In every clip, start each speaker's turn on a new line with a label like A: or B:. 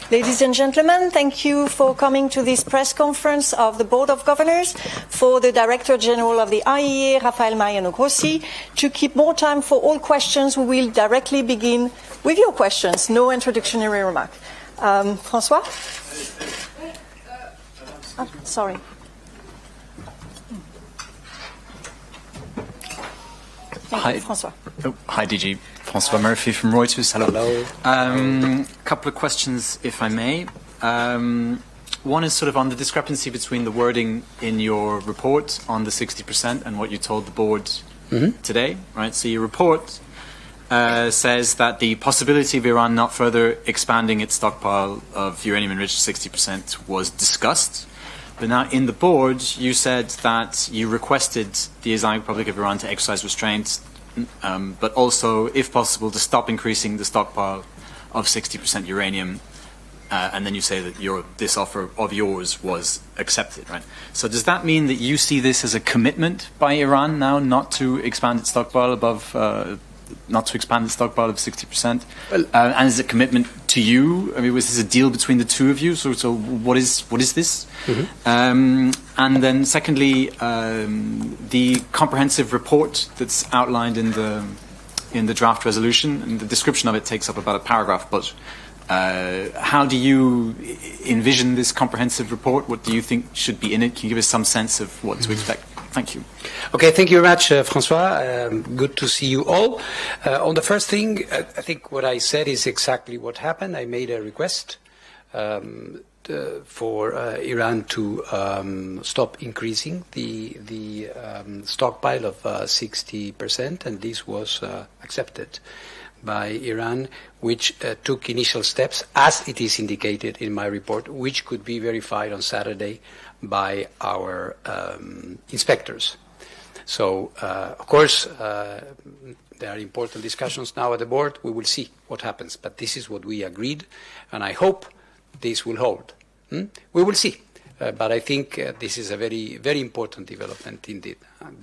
A: Ladies and gentlemen, thank you for coming to this press conference of the Board of Governors for the Director General of the IAEA, Rafael Mariano Grossi. To keep more time for all questions, we will directly begin with your questions. No introductory remark. François? Sorry. Thank you, François.
B: Hi, DG. François Murphy from Reuters. Hello. Couple of questions, if I may. One is sort of on the discrepancy between the wording in your report on the 60% and what you told the board today, right? So your report says that the possibility of Iran not further expanding its stockpile of uranium enriched 60% was discussed. But now in the board, you said that you requested the Islamic Republic of Iran to exercise restraint, but also, if possible, to stop increasing the stockpile of 60% uranium. And then you say that this offer of yours was accepted, right? So does that mean that you see this as a commitment by Iran now not to expand its stockpile above, not to expand its stockpile of 60%? Well, and is it a commitment to you? I mean, was this a deal between the two of you? So what is this? And then secondly, the comprehensive report that's outlined in the draft resolution, and the description of it takes up about a paragraph, but how do you envision this comprehensive report? What do you think should be in it? Can you give us some sense of what to expect? Thank you.
C: Okay, thank you very much, François. Good to see you all. On the first thing, I think what I said is exactly what happened. I made a request for Iran to stop increasing the stockpile of 60%, and this was accepted by Iran, which took initial steps, as it is indicated in my report, which could be verified on Saturday by our inspectors. So, of course, there are important discussions now at the board. We will see what happens, but this is what we agreed, and I hope this will hold. We will see, but I think this is a very, very important development indeed,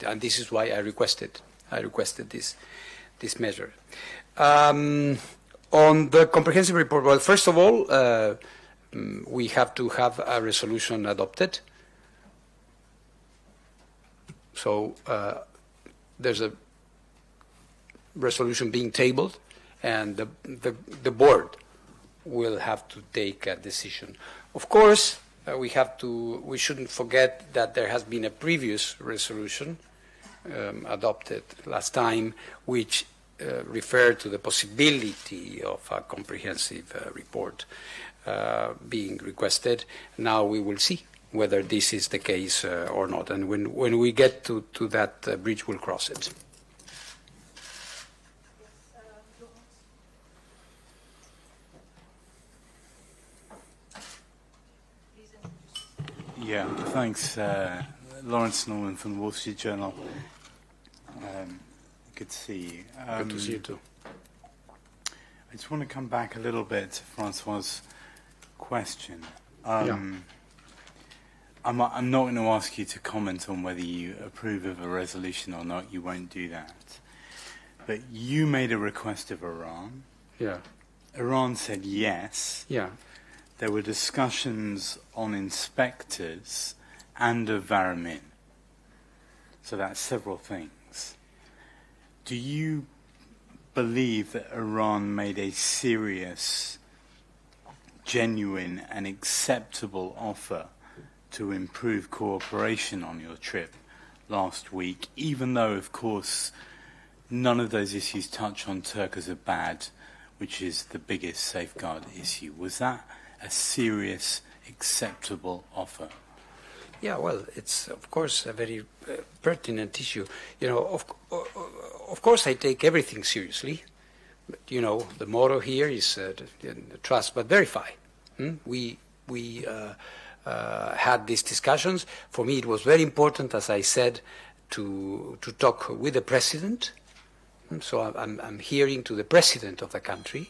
C: and this is why I requested this measure. On the comprehensive report, well, first of all, we have to have a resolution adopted. So there's a resolution being tabled, and the board will have to take a decision. Of course, we shouldn't forget that there has been a previous resolution adopted last time, which referred to the possibility of a comprehensive report being requested. Now we will see whether this is the case or not. And when we get to that bridge, we'll cross it.
D: Yeah, thanks. Lawrence Norman from the Wall Street Journal. Good to see you.
C: Good to see you too.
D: I just want to come back a little bit to Francois' question. I'm not going to ask you to comment on whether you approve of a resolution or not. You won't do that. But you made a request of Iran.
C: Yeah.
D: Iran said yes.
C: Yeah.
D: There were discussions on inspectors and of Varamin. So that's several things. Do you believe that Iran made a serious, genuine and acceptable offer to improve cooperation on your trip last week, even though, of course, none of those issues touch on Turk-Azabad, which is the biggest safeguard issue? Was that a serious, acceptable offer?
C: Yeah, well, it's, of course, a very pertinent issue. You know, of course I take everything seriously. But, you know, the motto here is trust but verify. We had these discussions. For me, it was very important, as I said, to talk with the president. So I'm hearing to the president of the country.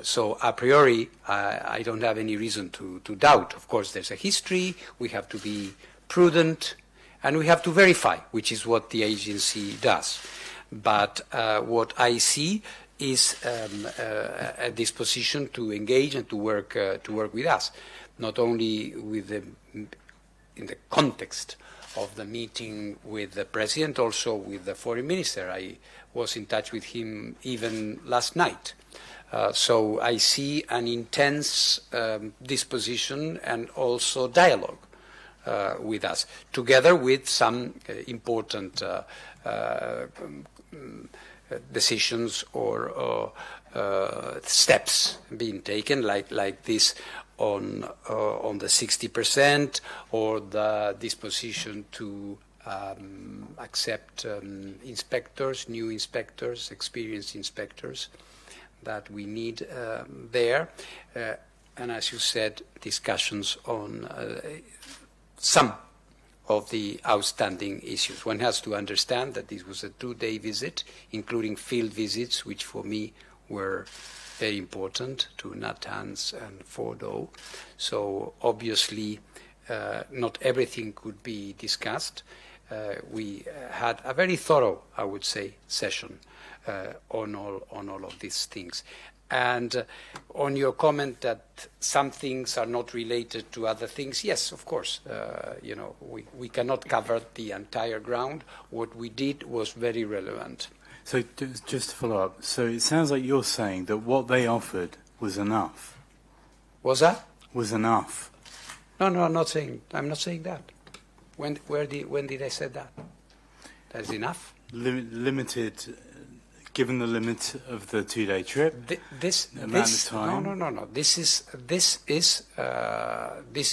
C: So a priori, I don't have any reason to doubt. Of course, there's a history. We have to be prudent, and we have to verify, which is what the agency does. But what I see is a disposition to engage and to work with us, not only in the context of the meeting with the president, also with the foreign minister. I was in touch with him even last night. So I see an intense disposition and also dialogue with us, together with some important decisions or steps being taken, like this on the 60%, or the disposition to accept inspectors, new inspectors, experienced inspectors that we need there. And as you said, discussions on some of the outstanding issues. One has to understand that this was a 2-day visit, including field visits, which for me were very important, to Natanz and Fordo. So obviously not everything could be discussed. We had a very thorough, I would say, session on all of these things. And on your comment that some things are not related to other things, yes, of course. We cannot cover the entire ground. What we did was very relevant.
D: So just to follow up, so it sounds like you're saying that what they offered was enough.
C: Was that?
D: Was enough.
C: No, I'm not saying that. When did I say that? That's enough.
D: Limited, given the limit of the 2-day trip. Amount of time.
C: No. This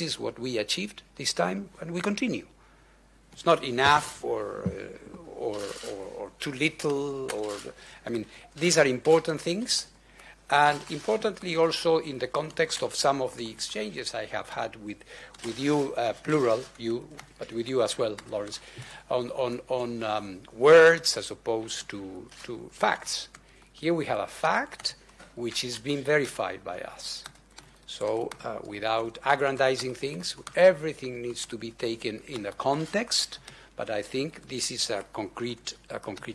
C: is what we achieved this time, and we continue. It's not enough or too little, these are important things, and importantly also in the context of some of the exchanges I have had with you, plural, you, but with you as well, Lawrence, on words as opposed to facts. Here we have a fact which is being verified by us. So without aggrandizing things, everything needs to be taken in a context. But I think this is a concrete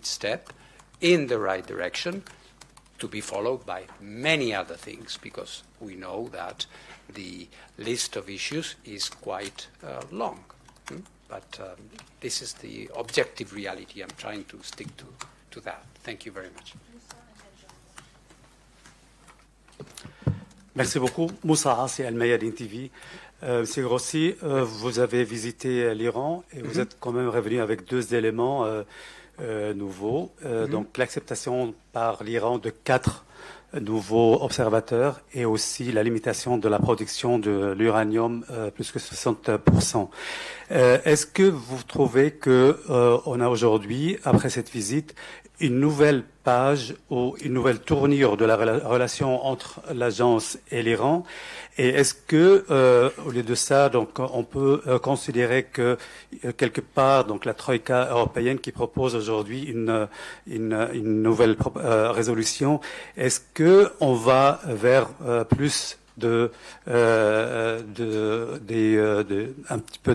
C: step in the right direction, to be followed by many other things, because we know that the list of issues is quite long. But this is the objective reality. I'm trying to stick to that. Thank you very much.
E: Merci beaucoup. Moussa Hassi, Al-Mayadin TV. Monsieur Grossi, vous avez visité l'Iran et vous êtes quand même revenu avec 2 éléments nouveaux. Donc l'acceptation par l'Iran de 4 nouveaux observateurs et aussi la limitation de la production de l'uranium plus que 60%. Est-ce que vous trouvez que on a aujourd'hui, après cette visite, une nouvelle page ou une nouvelle tournure de la relation entre l'agence et l'Iran? Et est-ce que, au lieu de ça, donc, on peut considérer que quelque part, donc la Troïka européenne qui propose aujourd'hui une nouvelle résolution, est-ce que on va vers plus un petit peu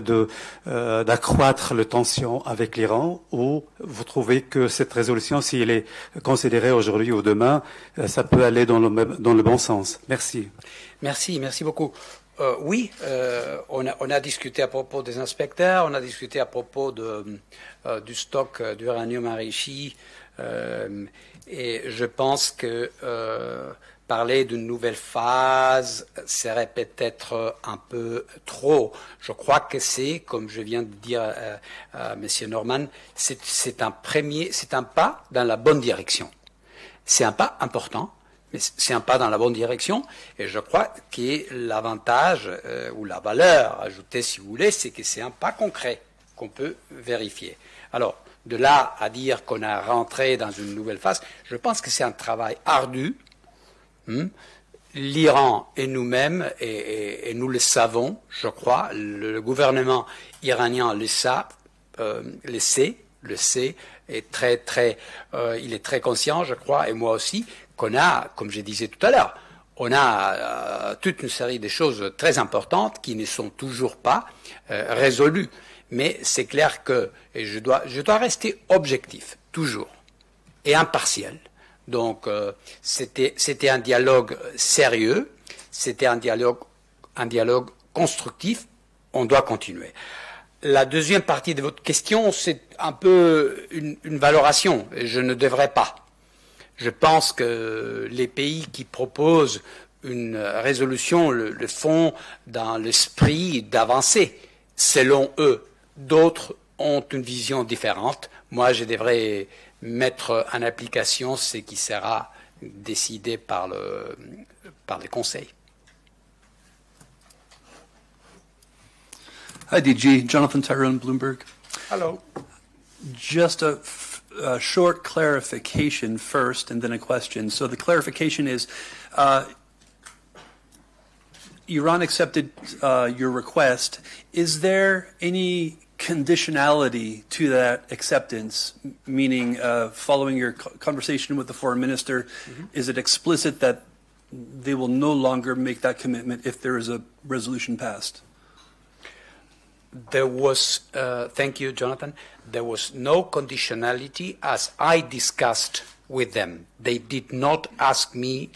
E: d'accroître la tension avec l'Iran, ou vous trouvez que cette résolution, si elle est considérée aujourd'hui ou demain, ça peut aller dans le bon sens? Merci.
C: Merci beaucoup. Oui, on a discuté à propos des inspecteurs, on a discuté à propos du stock d'uranium enrichi, et je pense que parler d'une nouvelle phase serait peut-être un peu trop. Je crois que c'est, comme je viens de dire à M. Norman, c'est un pas dans la bonne direction. C'est un pas important, mais c'est un pas dans la bonne direction, et je crois que l'avantage ou la valeur ajoutée, si vous voulez, c'est que c'est un pas concret qu'on peut vérifier. Alors, de là à dire qu'on a rentré dans une nouvelle phase, je pense que c'est un travail ardu. L'Iran et nous-mêmes, et nous le savons, je crois, le gouvernement iranien le sait, est il est très conscient, je crois, et moi aussi, qu'on a, comme je disais tout à l'heure, on a toute une série de choses très importantes qui ne sont toujours pas résolues. Mais c'est clair que, et je dois rester objectif, toujours, et impartial, Donc, c'était un dialogue sérieux, c'était un dialogue constructif. On doit continuer. La deuxième partie de votre question, c'est un peu une valoration. Je ne devrais pas. Je pense que les pays qui proposent une résolution le font dans l'esprit d'avancer, selon eux. D'autres ont une vision différente. Moi, je devrais mettre en application ce qui sera décidé par le Conseil.
F: Hi, DG. Jonathan Tyrone, Bloomberg.
C: Hello.
F: Just a short clarification first, and then a question. So the clarification is, Iran accepted your request. Is there any conditionality to that acceptance, meaning following your conversation with the foreign minister, is it explicit that they will no longer make that commitment if there is a resolution passed?
C: There was, thank you, Jonathan, there was no conditionality as I discussed with them. They did not ask me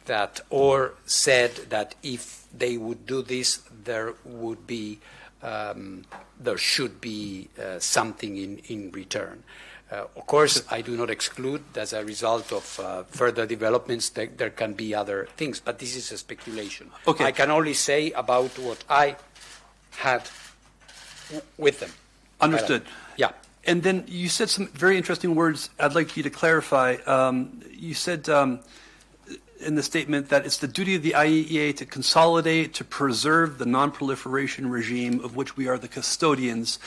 C: that or said that if they would do this, there would be, there should be something in return. Of course, I do not exclude, as a result of further developments, that there can be other things, but this is a speculation.
F: Okay.
C: I can only say about what I had with them.
F: Understood.
C: Yeah.
F: And then you said some very interesting words I'd like you to clarify. You said in the statement that it's the duty of the IAEA to consolidate, to preserve the non-proliferation regime of which we are the custodians.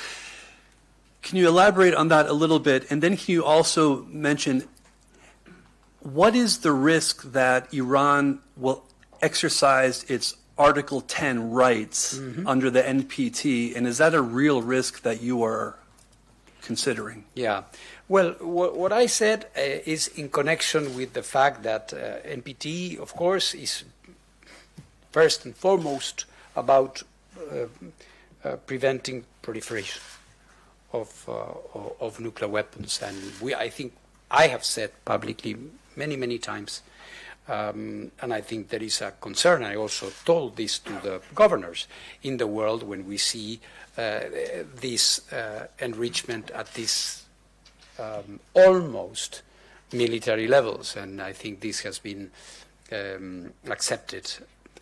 F: Can you elaborate on that a little bit? And then can you also mention what is the risk that Iran will exercise its Article 10 rights under the NPT, and is that a real risk that you are considering?
C: Yeah. Well, what I said is in connection with the fact that NPT, of course, is first and foremost about preventing proliferation of nuclear weapons. And I think I have said publicly many times, and I think there is a concern. I also told this to the governors in the world when we see this enrichment at this almost military levels. And I think this has been accepted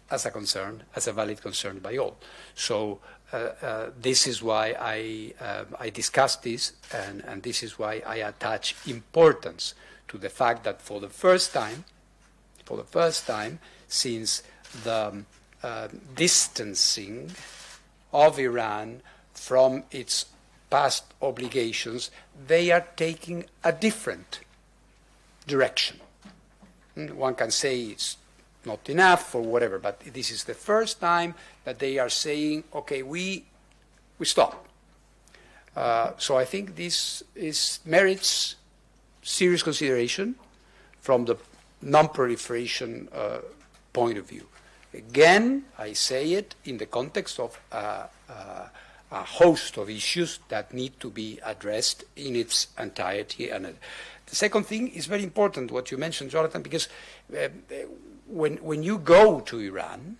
C: as a concern, as a valid concern by all. So this is why I discussed this, and this is why I attach importance to the fact that for the first time since the distancing of Iran from its past obligations, they are taking a different direction. One can say it's not enough or whatever, but this is the first time that they are saying, okay, we stop. So I think this merits serious consideration from the non-proliferation point of view. Again, I say it in the context of a host of issues that need to be addressed in its entirety. And the second thing is very important, what you mentioned, Jonathan, because when you go to Iran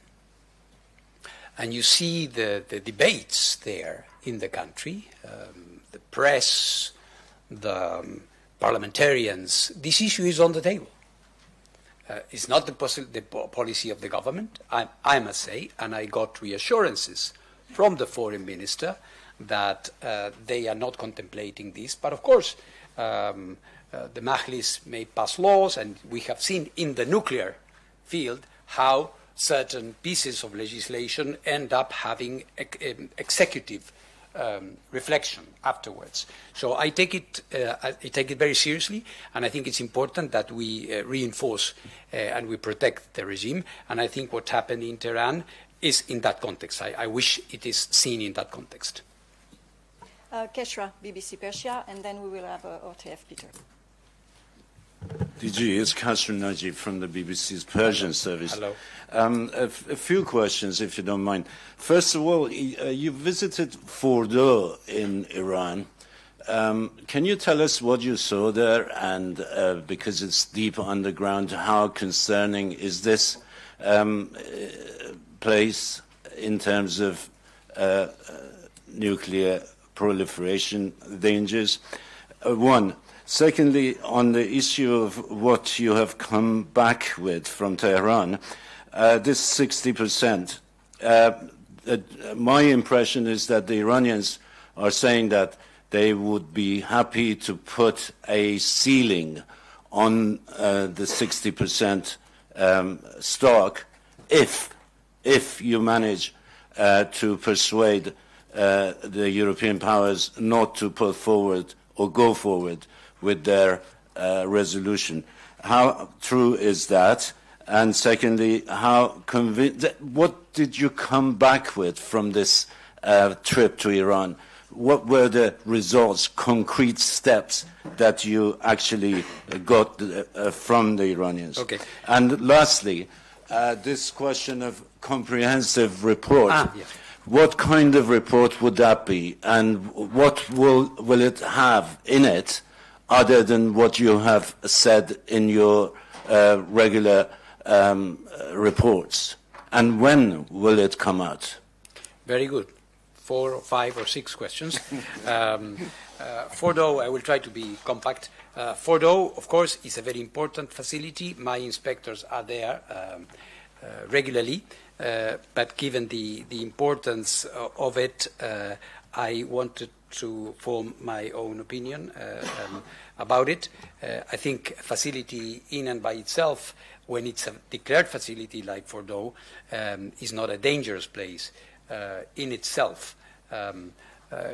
C: and you see the debates there in the country, the press, the parliamentarians, this issue is on the table. It's not the policy of the government, I must say, and I got reassurances from the foreign minister that they are not contemplating this. But of course, the Majlis may pass laws, and we have seen in the nuclear field how certain pieces of legislation end up having executive reflection afterwards. So I take it very seriously, and I think it's important that we reinforce and we protect the regime. And I think what happened in Tehran is in that context. I wish it is seen in that context.
A: Keshra, BBC Persia, and then we will have OTF Peter.
G: DG, it's Kasran Najib from the BBC's Persian service.
C: Hello.
G: A few questions, if you don't mind. First of all, you visited Fordo in Iran. Can you tell us what you saw there, and because it's deep underground, how concerning is this place in terms of nuclear proliferation dangers? One. Secondly, on the issue of what you have come back with from Tehran, this 60%, my impression is that the Iranians are saying that they would be happy to put a ceiling on the 60% stock if you manage to persuade the European powers not to put forward or go forward with their resolution. How true is that? And secondly, what did you come back with from this trip to Iran? What were the results, concrete steps that you actually got from the Iranians?
C: Okay.
G: And lastly, this question of comprehensive report.
C: Yeah.
G: What kind of report would that be, and what will it have in it, other than what you have said in your regular reports? And when will it come out?
C: Very good. 4 or 5 or 6 questions. Fordo, I will try to be compact. Fordo, of course, is a very important facility. My inspectors are there regularly, but given the importance of it, I wanted to form my own opinion about it. I think facility in and by itself, when it's a declared facility like Fordo, is not a dangerous place in itself.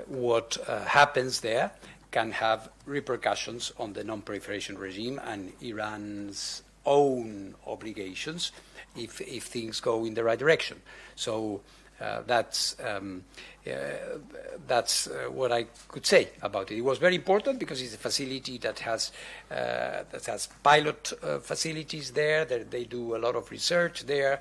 C: What happens there can have repercussions on the non-proliferation regime and Iran's own obligations if things go in the right direction. So that's what I could say about it. It was very important because it's a facility that has pilot facilities there. They do a lot of research there.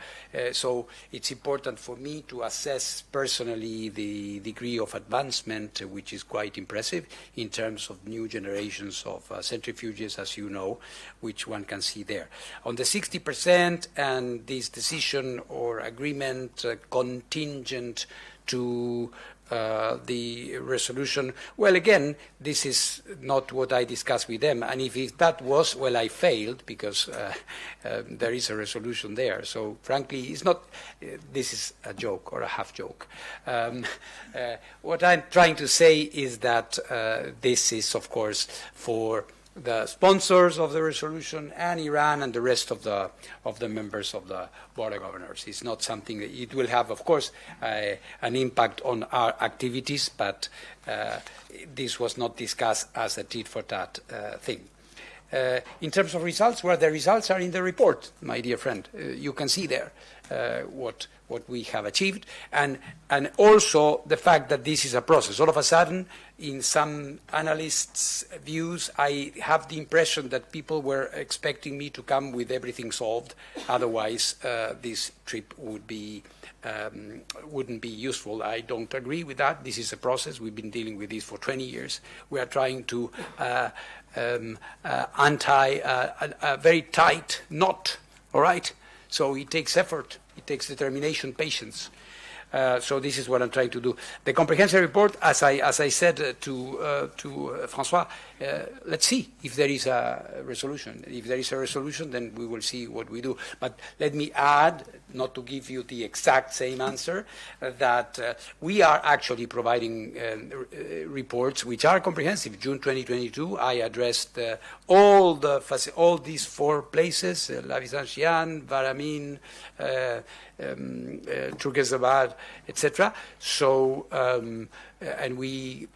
C: So it's important for me to assess personally the degree of advancement, which is quite impressive in terms of new generations of centrifuges, as you know, which one can see there. On the 60% and this decision or agreement contingent to the resolution, well, again, this is not what I discussed with them. And if that was, well, I failed because there is a resolution there. So, frankly, it's not, this is a joke or a half joke. What I'm trying to say is that this is, of course, for the sponsors of the resolution and Iran and the rest of the members of the Board of Governors. It's not something that it will have, of course, an impact on our activities, but this was not discussed as a tit-for-tat thing. In terms of results, well, the results are in the report, my dear friend. You can see there what we have achieved, and also the fact that this is a process. All of a sudden, in some analysts' views, I have the impression that people were expecting me to come with everything solved. Otherwise, this trip would be wouldn't be useful. I don't agree with that. This is a process. We've been dealing with this for 20 years. We are trying to untie a very tight knot, all right? So it takes effort, it takes determination, patience. So this is what I'm trying to do. The comprehensive report, as I said to François, let's see if there is a resolution. If there is a resolution, then we will see what we do. But let me add, not to give you the exact same answer, that we are actually providing reports which are comprehensive. June 2022, I addressed all these 4 places, Lavisan-Chian, Varamin, Turkezabad, etc. So, and we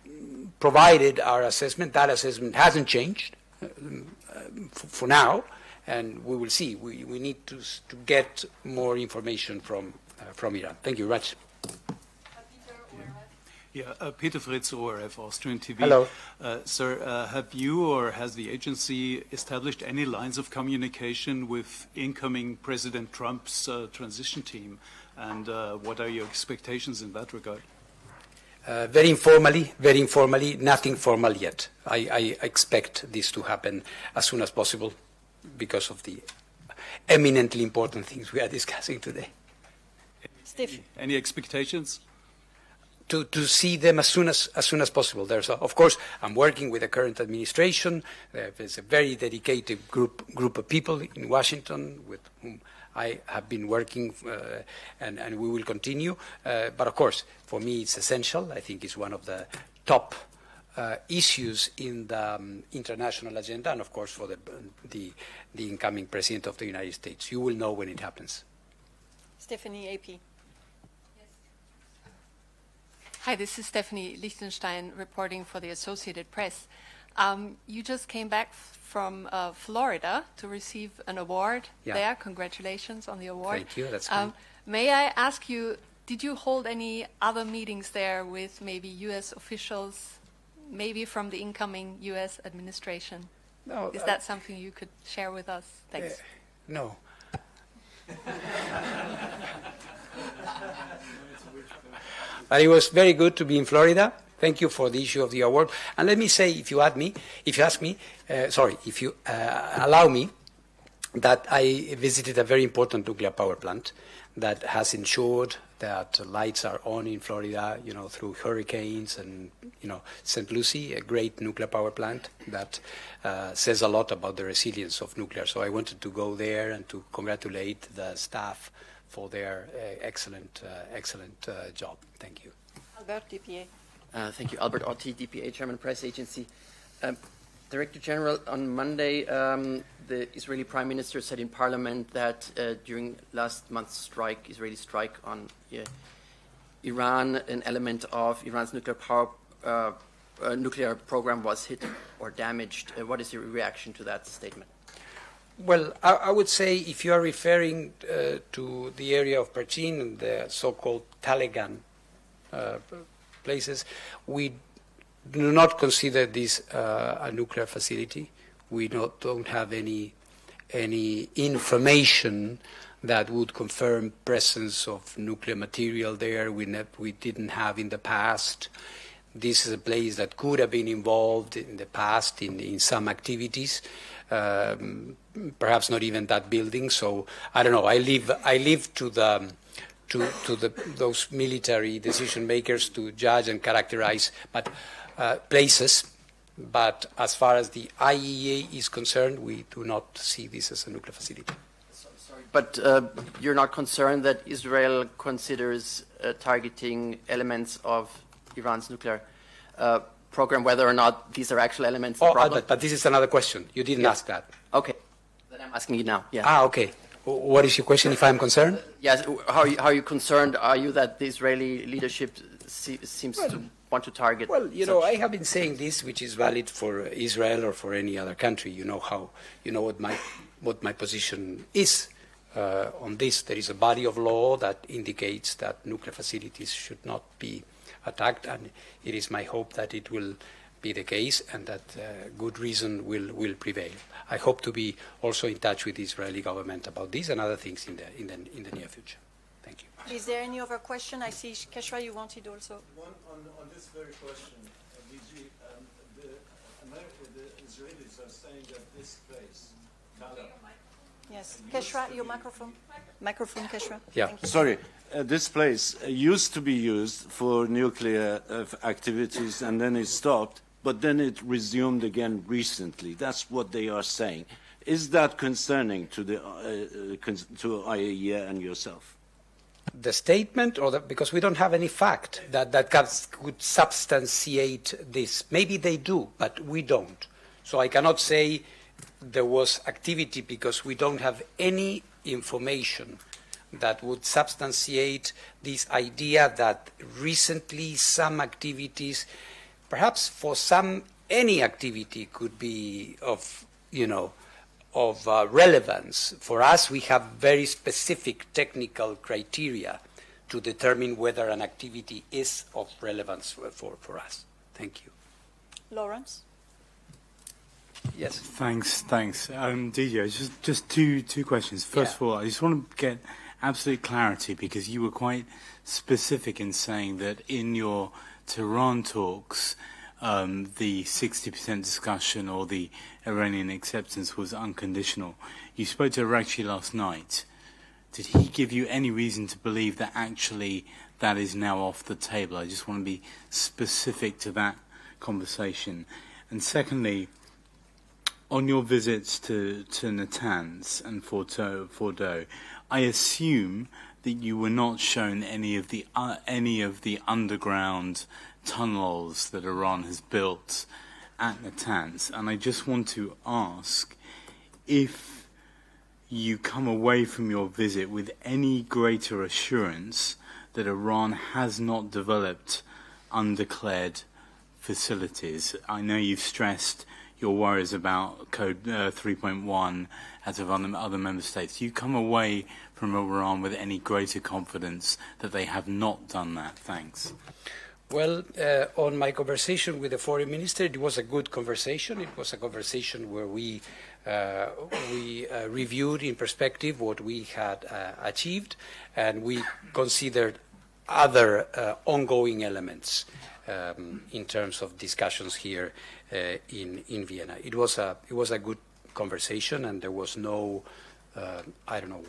C: provided our assessment. That assessment hasn't changed for now, and we will see. We need to get more information from Iran. Thank you very much.
H: Yeah, Peter Fritz, ORF, Austrian TV.
C: Hello.
H: Sir, have you or has the agency established any lines of communication with incoming President Trump's transition team? And what are your expectations in that regard?
C: very informally, nothing formal yet. I expect this to happen as soon as possible because of the eminently important things we are discussing today.
A: Steve.
H: Any expectations?
C: To see them as soon as possible. Of course, I'm working with the current administration. There's a very dedicated group of people in Washington with whom I have been working, and we will continue. But of course, for me, it's essential. I think it's one of the top issues in the international agenda, and of course, for the incoming President of the United States. You will know when it happens.
A: Stephanie, AP.
I: Hi, this is Stephanie Lichtenstein reporting for the Associated Press. You just came back from Florida to receive an award there. Congratulations on the award.
C: Thank you. That's great.
I: May I ask you, did you hold any other meetings there with maybe U.S. officials, maybe from the incoming U.S. administration?
C: No.
I: Is that something you could share with us? Thanks.
C: No. But it was very good to be in Florida. Thank you for the issue of the award. And let me say, if you allow me, that I visited a very important nuclear power plant that has ensured that lights are on in Florida, through hurricanes, and, St. Lucie, a great nuclear power plant that says a lot about the resilience of nuclear. So I wanted to go there and to congratulate the staff for their excellent job. Thank you.
A: Albert, DPA.
J: Thank you. Albert Otti, DPA, German Press Agency. Director General, on Monday, the Israeli Prime Minister said in Parliament that during last month's Israeli strike on Iran, an element of Iran's nuclear program was hit or damaged. What is your reaction to that statement?
C: Well, I would say if you are referring to the area of Parchin and the so-called Taliban places, we do not consider this a nuclear facility. We don't have any information that would confirm presence of nuclear material there. We didn't have in the past. This is a place that could have been involved in the past in some activities. Perhaps not even that building. So I don't know. I leave to those military decision makers to judge and characterize places. But as far as the IAEA is concerned, we do not see this as a nuclear facility.
J: Sorry, but you're not concerned that Israel considers targeting elements of Iran's nuclear program, whether or not these are actual elements?
C: But this is another question. You didn't ask that.
J: Okay. Then I'm asking you now. Yeah.
C: Okay. What is your question, if I'm concerned?
J: Yes. How are you concerned? Are you that the Israeli leadership seems to want to target?
C: Well, I have been saying this, which is valid for Israel or for any other country. You know what my position is on this. There is a body of law that indicates that nuclear facilities should not be attacked, and it is my hope that it will be the case and that good reason will prevail. I hope to be also in touch with the Israeli government about this and other things in the near future. Thank you.
A: Is there any other question? I see, Keshra, you wanted also.
K: One on this very question, DG, the Israelis are saying that this place, Tala.
A: Yes, Keshra, your microphone. Microphone, Keshra.
C: Yeah.
A: Thank you.
G: Sorry, this place used to be used for nuclear activities, and then it stopped, but then it resumed again recently. That's what they are saying. Is that concerning to the to IAEA and yourself?
C: The statement, because we don't have any fact that could substantiate this. Maybe they do, but we don't. So I cannot say there was activity because we don't have any information that would substantiate this idea that recently some activities, perhaps for any activity could be of relevance. For us, we have very specific technical criteria to determine whether an activity is of relevance for us. Thank you.
A: Lawrence?
C: Yes.
D: Thanks. Didier, just two questions. First of all, I just want to get absolute clarity because you were quite specific in saying that in your Tehran talks, the 60% discussion or the Iranian acceptance was unconditional. You spoke to Irakchi last night. Did he give you any reason to believe that actually that is now off the table? I just want to be specific to that conversation. And secondly, on your visits to Natanz and Fordo, I assume that you were not shown any of the underground tunnels that Iran has built at Natanz. And I just want to ask if you come away from your visit with any greater assurance that Iran has not developed undeclared facilities. I know you've stressed your worries about Code 3.1 out of other member states. Do you come away from Iran with any greater confidence that they have not done that? Thanks.
C: Well, on my conversation with the foreign minister, it was a good conversation. It was a conversation where we reviewed in perspective what we had achieved, and we considered other ongoing elements in terms of discussions here in Vienna. It was a good conversation, and there was no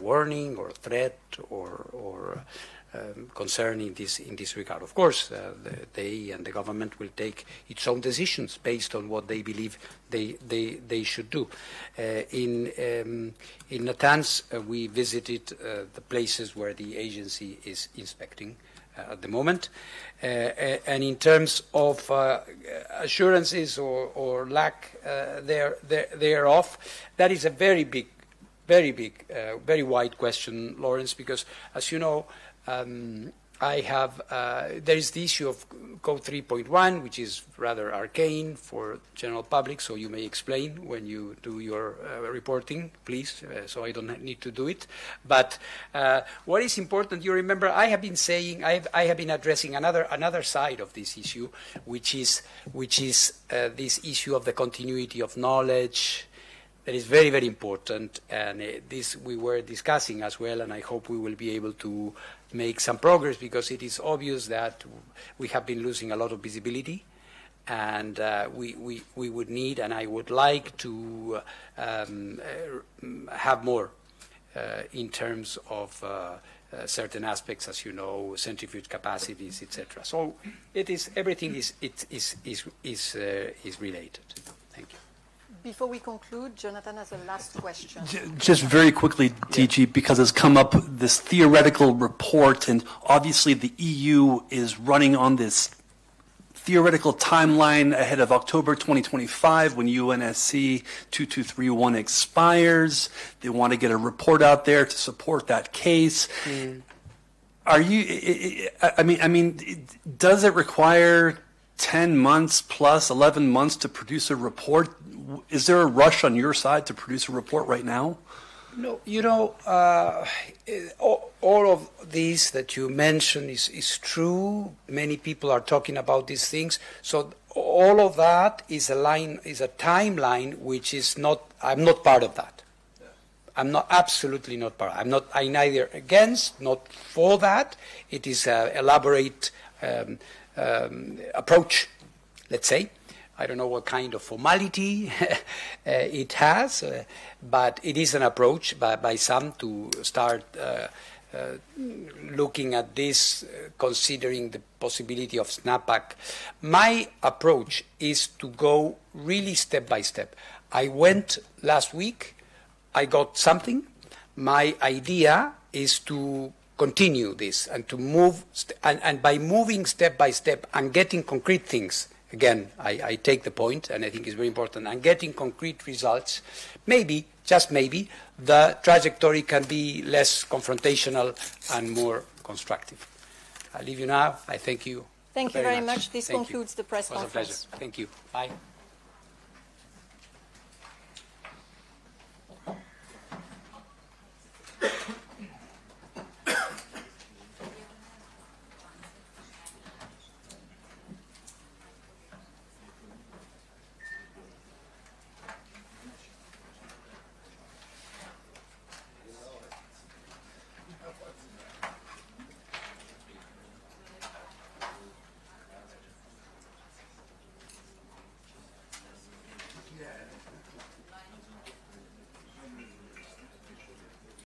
C: warning or threat or concern in this regard. Of course, they and the government will take its own decisions based on what they believe they should do. In Natanz, we visited the places where the agency is inspecting at the moment, and in terms of assurances or lack thereof, that is a very big, very wide question, Lawrence, because as you know, there is the issue of Code 3.1, which is rather arcane for general public, so you may explain when you do your reporting, please, so I don't need to do it. But what is important, you remember, I have been saying, I have been addressing another side of this issue, which is this issue of the continuity of knowledge. That is very, very important, and this we were discussing as well, and I hope we will be able to make some progress, because it is obvious that we have been losing a lot of visibility, and we would need, and I would like to have more in terms of certain aspects, as you know, centrifuge capacities, etc. So everything is related. Thank you.
A: Before we conclude, Jonathan has a last question.
F: Just very quickly, DG, because it's come up, this theoretical report, and obviously the EU is running on this theoretical timeline ahead of October 2025 when UNSC 2231 expires. They want to get a report out there to support that case. Are you, I mean, does it require 10 months plus 11 months to produce a report? Is there a rush on your side to produce a report right now?
C: No, you know, all of these that you mentioned is true. Many people are talking about these things. So all of that is a timeline which is not, I'm not part of that. I'm not, absolutely not part. I'm neither against, not for that. It is an elaborate approach, let's say. I don't know what kind of formality it has, but it is an approach by some to start looking at this, considering the possibility of snapback. My approach is to go really step by step. I went last week, I got something. My idea is to continue this and to move, and by moving step by step and getting concrete things. Again, I take the point, and I think it's very important, and getting concrete results, maybe, just maybe, the trajectory can be less confrontational and more constructive. I leave you now. I thank you.
A: Thank you very much. This concludes the press conference.
C: It was a pleasure. Thank you. Bye.